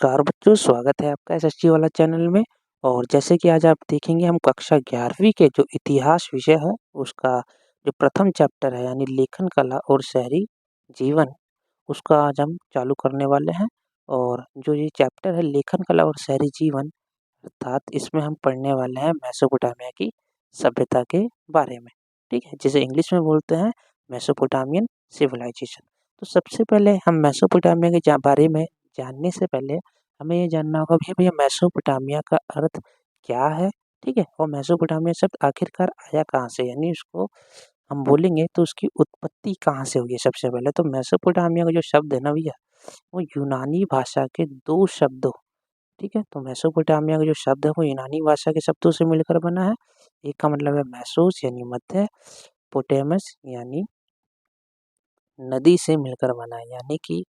नमस्कार बच्चों, स्वागत है आपका एसएसटी वाला चैनल में। और जैसे कि आज आप देखेंगे हम कक्षा 11वीं के जो इतिहास विषय है उसका जो प्रथम चैप्टर है यानी लेखन कला और शहरी जीवन, उसका आज हम चालू करने वाले हैं। और जो ये चैप्टर है लेखन कला और शहरी जीवन, अर्थात इसमें हम पढ़ने वाले हैं मेसोपोटामिया की सभ्यता के बारे में। ठीक है, जिसे इंग्लिश में बोलते हैं मेसोपोटामियन सिविलाइजेशन। तो सबसे पहले हम मेसोपोटामिया के बारे में जानने से पहले हमें ये जानना होगा कि भैया मेसोपोटामिया का अर्थ क्या है। ठीक है, और मेसोपोटामिया शब्द आखिरकार आया कहाँ से, यानी उसको हम बोलेंगे तो उसकी उत्पत्ति कहाँ से हुई है। सबसे पहले तो मेसोपोटामिया का जो शब्द है ना भैया, वो यूनानी भाषा के दो शब्दों, ठीक है, तो मेसोपोटामिया का जो शब्द है वो यूनानी भाषा के शब्दों से मिलकर बना है। एक का मतलब है मैसोस यानी मध्य, पोटेमस यानी नदी से मिलकर बना है, यानी कि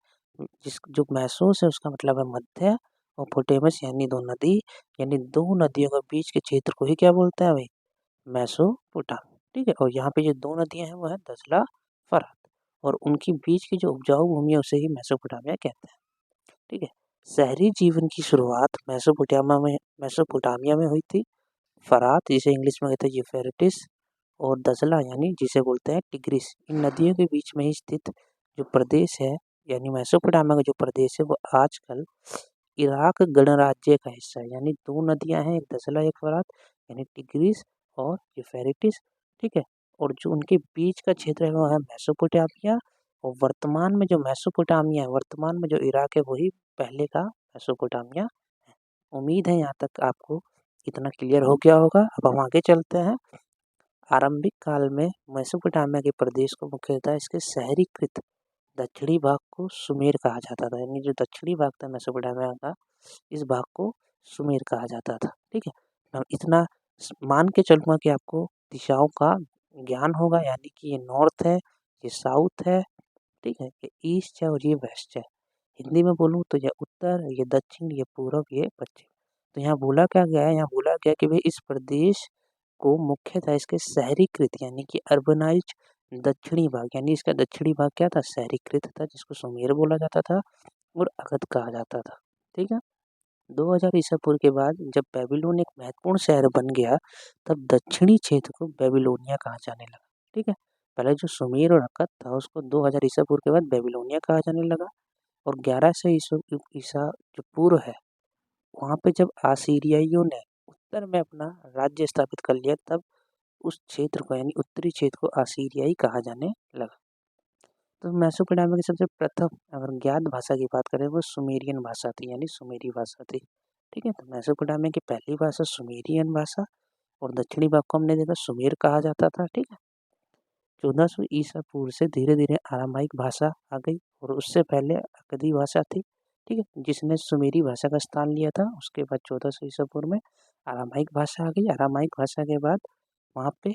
जिस जो मैसोस है उसका मतलब है मध्य, और पोटेमस यानी दो नदी, यानी दो नदियों के बीच के क्षेत्र को ही क्या बोलता है भाई, मेसोपोटामिया। ठीक है, और यहाँ पे जो दो नदियां हैं वो है दजला, फरात, और उनकी बीच की जो उपजाऊ भूमि है उसे ही मेसोपोटामिया कहते हैं। ठीक है, शहरी जीवन की शुरुआत मेसोपोटामिया में हुई थी। फरात जिसे इंग्लिश में कहते हैं यूफ्रेटिस, और दजला यानी जिसे बोलते हैं टिग्रिस, इन नदियों के बीच में ही स्थित जो प्रदेश है यानी मेसोपोटामिया का जो प्रदेश है वो आजकल इराक गणराज्य का हिस्सा है। यानी दो नदियां हैं, एक दजला एक फरात, यानी टिग्रिस और यूफ्रेटिस। ठीक है, और जो उनके बीच का क्षेत्र है वो है मेसोपोटामिया। और वर्तमान में जो मेसोपोटामिया है, वर्तमान में जो इराक है वही पहले का मेसोपोटामिया है। उम्मीद है यहाँ तक आपको इतना क्लियर हो गया होगा। अब हम आगे चलते हैं। आरंभिक काल में मेसोपोटामिया के प्रदेश को मुख्यतः इसके शहरीकृत दक्षिणी भाग को सुमेर कहा जाता था। यानी जो दक्षिणी भाग था मेसोपोटामिया का, इस भाग को सुमेर कहा जाता था। ठीक है, अब इतना मान के चलूँगा कि आपको दिशाओं का ज्ञान होगा, यानी कि ये नॉर्थ है, ये साउथ है, ठीक है, ये ईस्ट है और ये वेस्ट है। हिंदी में बोलूँ तो ये उत्तर, ये दक्षिण, ये पूर्व, ये पश्चिम। तो यहाँ बोला क्या गया है, यहाँ बोला गया कि भाई इस प्रदेश को मुख्यतः इसके शहरीकृत यानी कि अर्बनाइज्ड दक्षिणी भाग, यानी इसका दक्षिणी भाग क्या था, शहरीकृत था, जिसको सुमेर बोला जाता था और अगध कहा जाता था। ठीक है, 2000 ईसा पूर्व के बाद जब बेबीलोन एक महत्वपूर्ण शहर बन गया, तब दक्षिणी क्षेत्र को बेबीलोनिया कहा जाने लगा। ठीक है, पहले जो सुमेर और अकद था उसको 2000 ईसा पूर्व के बाद बेबीलोनिया कहा जाने लगा। और 1100 ईसा जो पूर्व है, वहाँ पे जब आसीरियाइयों ने उत्तर में अपना राज्य स्थापित कर लिया, तब उस क्षेत्र को यानी उत्तरी क्षेत्र को आसीरियाई कहा जाने लगा। तो मेसोपोटामिया की सबसे प्रथम अगर ज्ञात भाषा की बात करें वो सुमेरियन भाषा थी, यानी सुमेरी भाषा थी। ठीक है, तो मेसोपोटामिया की पहली भाषा सुमेरियन भाषा, और दक्षिणी भाग को हमने देखा सुमेर कहा जाता था। ठीक है, 1400 ईसा पूर्व से धीरे धीरे आरामाइक भाषा आ गई, और उससे पहले अकदी भाषा थी। ठीक है, जिसने सुमेरी भाषा का स्थान लिया था। उसके बाद 1400 ईसा पूर्व में आरामाइक भाषा आ गई। आरामाइक भाषा के बाद वहाँ पे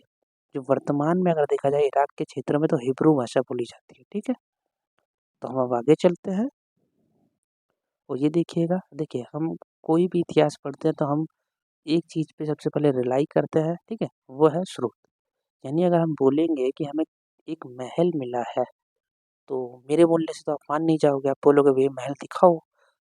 जो वर्तमान में अगर देखा जाए इराक के क्षेत्र में तो हिब्रू भाषा बोली जाती है। ठीक है, तो हम अब आगे चलते हैं। और ये देखिएगा, देखिए हम कोई भी इतिहास पढ़ते हैं तो हम एक चीज़ पे सबसे पहले रिलाई करते हैं। ठीक है, वो है स्रोत। यानी अगर हम बोलेंगे कि हमें एक महल मिला है, तो मेरे बोलने से तो आप मान नहीं जाओगे, आप बोलोगे भैया महल दिखाओ।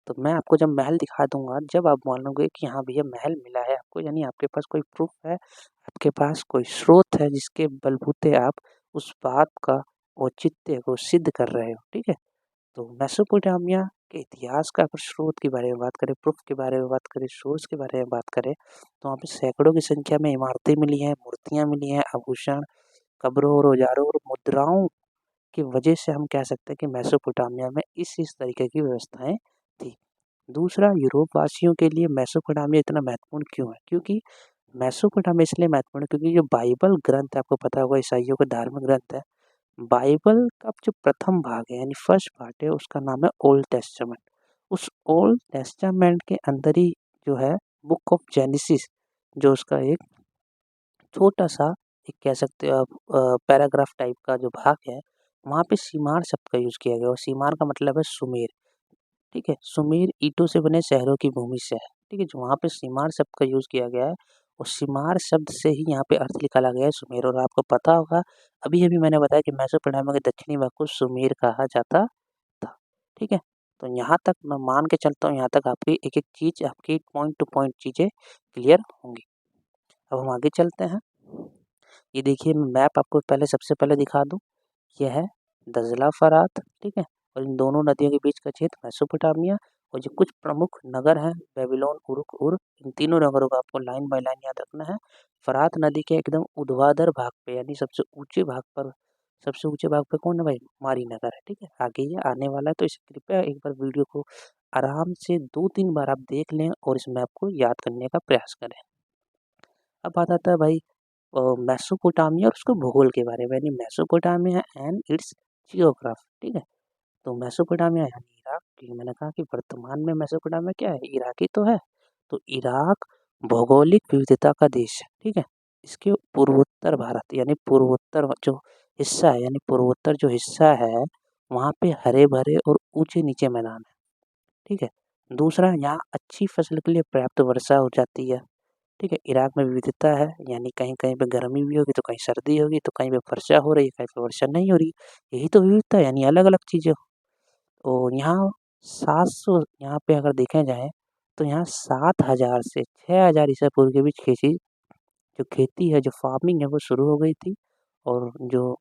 तो मैं आपको जब महल दिखा दूंगा, जब आप मानोगे कि हाँ भैया महल मिला है आपको, यानी आपके पास कोई प्रूफ है, आपके पास कोई स्रोत है जिसके बलबूते आप उस बात का औचित्य को सिद्ध कर रहे हो। ठीक है, तो मेसोपोटामिया के इतिहास का अगर स्रोत के बारे में बात करें, प्रूफ के बारे में बात करें, सोर्स के बारे में बात करें, तो वहाँ पे सैकड़ों की संख्या में इमारतें मिली हैं, मूर्तियाँ मिली हैं, आभूषण, कब्रों और औजारों और मुद्राओं की वजह से हम कह सकते हैं कि मेसोपोटामिया में इस तरीके की व्यवस्थाएं थी। दूसरा, यूरोप वासियों के लिए मेसोपोटामिया इतना महत्वपूर्ण क्यों है? क्योंकि मेसोपोटामिया इसलिए महत्वपूर्ण है क्योंकि जो बाइबल ग्रंथ है, आपको पता होगा ईसाइयों का धार्मिक ग्रंथ है, बाइबल का जो प्रथम भाग है यानी फर्स्ट पार्ट है, उसका नाम है ओल्ड टेस्टामेंट। उस ओल्ड टेस्टामेंट के अंदर ही जो है बुक ऑफ जेनेसिस, जो उसका एक छोटा सा, एक कह सकते हो आप पैराग्राफ टाइप का जो भाग है, वहाँ पे सीमार शब्द का यूज़ किया गया, और सीमार का मतलब है सुमेर। ठीक है, सुमेर ईंटों से बने शहरों की भूमि से है। ठीक है, जो वहाँ पे सीमार शब्द का यूज़ किया गया है, और सीमार शब्द से ही यहाँ पे अर्थ निकाला गया है सुमेर। और आपको पता होगा, अभी अभी मैंने बताया कि मेसोपोटामिया के दक्षिणी भाग को सुमेर कहा जाता था। ठीक है, तो यहाँ तक मैं मान के चलता हूँ, यहाँ तक आपकी एक-एक चीज़ आपकी पॉइंट टू पॉइंट चीज़ें क्लियर होंगी। अब हम आगे चलते हैं। ये देखिए मैं मैप आपको पहले सबसे पहले दिखा दूँ। यह है दज़ला फ़रात, ठीक है? और इन दोनों नदियों के बीच का क्षेत्र मेसोपोटामिया, और जो कुछ प्रमुख नगर हैं बेबीलोन, उरुक, उर, इन तीनों नगरों का आपको लाइन बाय लाइन याद रखना है। फ़रात नदी के एकदम ऊर्ध्वाधर भाग पे यानी सबसे ऊँचे भाग पे कौन है भाई? मारी नगर है, ठीक है? आगे ये आने वाला है, तो इसे कृपया एक बार वीडियो को आराम से 2-3 बार आप देख लें और इस मैप को याद करने का प्रयास करें। अब बात आता है भाई मेसोपोटामिया और उसके भूगोल के बारे में, यानी मेसोपोटामिया एंड इट्स जियोग्राफी, ठीक है? तो मेसोपोटामिया यानी इराक, क्योंकि मैंने कहा कि वर्तमान में मेसोपोटामिया क्या है? इराक ही तो है। तो इराक भौगोलिक विविधता का देश है, ठीक है? इसके पूर्वोत्तर भारत यानी पूर्वोत्तर जो हिस्सा है, यानी पूर्वोत्तर जो हिस्सा है, वहाँ पे हरे-भरे और ऊँचे-नीचे मैदान है, ठीक है? दूसरा, यहाँ अच्छी फसल के लिए पर्याप्त वर्षा हो जाती है, ठीक है? इराक में विविधता है, यानी कहीं-कहीं पे गर्मी भी होगी, तो कहीं सर्दी होगी, तो कहीं पे वर्षा हो रही है, कहीं पे वर्षा नहीं हो रही है। यही तो विविधता है, यानी अलग-अलग चीज़ें। और यहाँ 700, यहाँ पे अगर देखा जाए तो यहाँ 7000 से 6000 ईसा पूर्व के बीच जो खेती है, जो फार्मिंग है, वो शुरू हो गई थी। और जो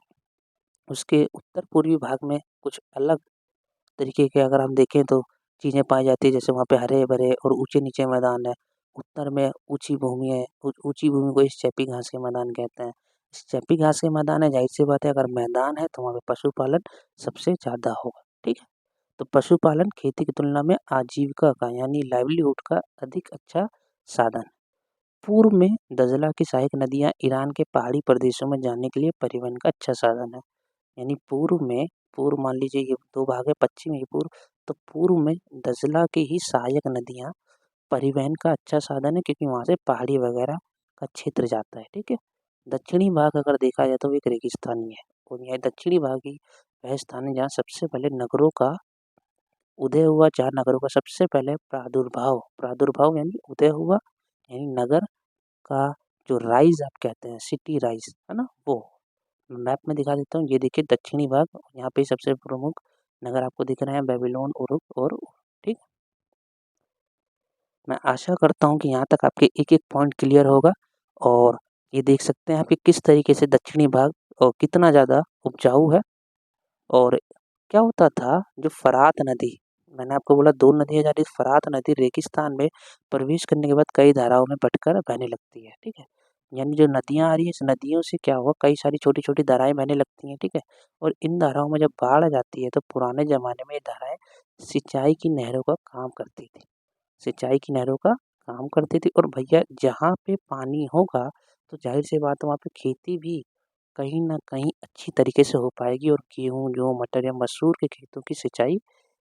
उसके उत्तर पूर्वी भाग में कुछ अलग तरीके के अगर हम देखें तो चीज़ें पाई जाती है, जैसे वहाँ पे हरे-भरे और ऊँचे-नीचे मैदान है। उत्तर में ऊँची भूमि है, ऊँची भूमि को स्टेपी घास के मैदान कहते हैं। स्टेपी घास के मैदान है, ज़ाहिर-सी बात है अगर मैदान है तो वहाँ पे पशुपालन सबसे ज़्यादा होगा, ठीक है? तो पशुपालन खेती की तुलना में आजीविका का यानी लाइवलीहुड का अधिक अच्छा साधन। पूर्व में दज़ला की सहायक नदियाँ ईरान के पहाड़ी प्रदेशों में जाने के लिए परिवहन का अच्छा साधन है। यानी पूर्व मान लीजिए ये 2 भाग है, पश्चिम ही पूर्व, तो पूर्व में दज़ला की ही सहायक नदियाँ परिवहन का अच्छा साधन है, क्योंकि वहाँ से पहाड़ी वगैरह का क्षेत्र जाता है, ठीक है? दक्षिणी भाग अगर देखा जाए तो एक रेगिस्तानी है, और यह दक्षिणी भाग ही वह स्थान है जहाँ सबसे पहले नगरों का उदय हुआ, 4 नगरों का सबसे पहले प्रादुर्भाव यानी उदय हुआ, यानी नगर का जो राइज़ आप कहते हैं, सिटी राइज़, है ना? वो मैप में दिखा देता हूँ। ये देखिए दक्षिणी भाग, यहाँ पे सबसे प्रमुख नगर आपको दिख रहे हैं बेबीलोन, उरुक और ठीक। मैं आशा करता हूँ कि यहाँ तक आपके एक-एक पॉइंट क्लियर होगा, और ये देख सकते हैं आप कि किस तरीके से दक्षिणी भाग कितना ज़्यादा उपजाऊ है। और क्या होता था, जो फरात नदी, मैंने आपको बोला 2 नदियाँ जा रही, फरात नदी रेगिस्तान में प्रवेश करने के बाद कई धाराओं में बँटकर बहने लगती है, ठीक है? यानी जो नदियाँ आ रही हैं, इस नदियों से क्या हुआ, कई सारी छोटी-छोटी धाराएँ बहने लगती हैं, ठीक है? और इन धाराओं में जब बाढ़ आ जाती है, तो पुराने ज़माने में ये धाराएँ सिंचाई की नहरों का काम करती थी। सिंचाई की नहरों का काम करती थी, और भैया जहाँ पे पानी होगा, तो ज़ाहिर-सी बात है वहाँ पे खेती भी कहीं न कहीं अच्छी तरीके से हो पाएगी, और गेहूँ, जौ, मटर या मसूर के खेतों की सिंचाई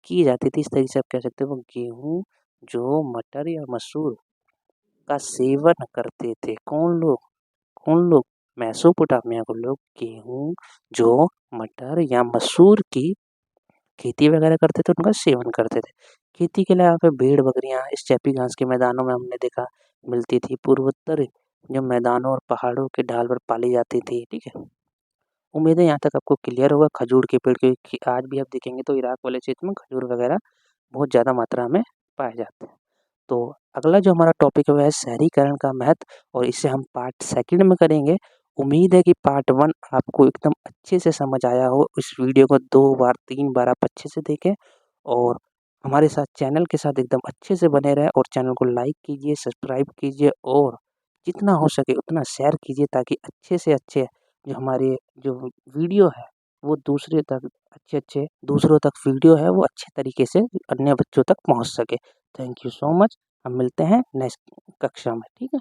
की जाती थी। इस तरीके से आप कह सकते हो वो गेहूँ, जौ, मटर या मसूर का सेवन करते थे। कौन लोग? कौन लोग? मेसोपोटामिया के लोग गेहूँ, जौ, मटर या मसूर की खेती वगैरह करते थे, उनका सेवन करते थे। खेती के लिए यहाँ पे भेड़-बकरियाँ स्टेपी घास के मैदानों में हमने देखा मिलती थी। पूर्वोत्तर जो मैदानों और पहाड़ों के ढाल पर पाली जाती थी, ठीक है? उम्मीद है यहाँ तक आपको क्लियर होगा। खजूर के पेड़, क्योंकि आज भी आप देखेंगे तो इराक वाले क्षेत्र में खजूर वगैरह बहुत ज़्यादा मात्रा में पाए जाते हैं। तो अगला जो हमारा टॉपिक है वह है शहरीकरण का महत्व, और इसे हम पार्ट सेकंड में करेंगे। उम्मीद है कि पार्ट 1 आपको एकदम अच्छे से समझ आया हो। इस वीडियो को 2 बार 3 बार आप अच्छे से देखें, और हमारे साथ चैनल के साथ एकदम अच्छे से बने रहें, और चैनल को लाइक कीजिए, सब्सक्राइब कीजिए, और जितना हो सके उतना शेयर कीजिए, ताकि अच्छे से अच्छे जो हमारे जो वीडियो है वो दूसरों तक वीडियो है वो अच्छे तरीके से अन्य बच्चों तक पहुँच सके। Thank you so much. हम मिलते हैं नेक्स्ट कक्षा में, ठीक है?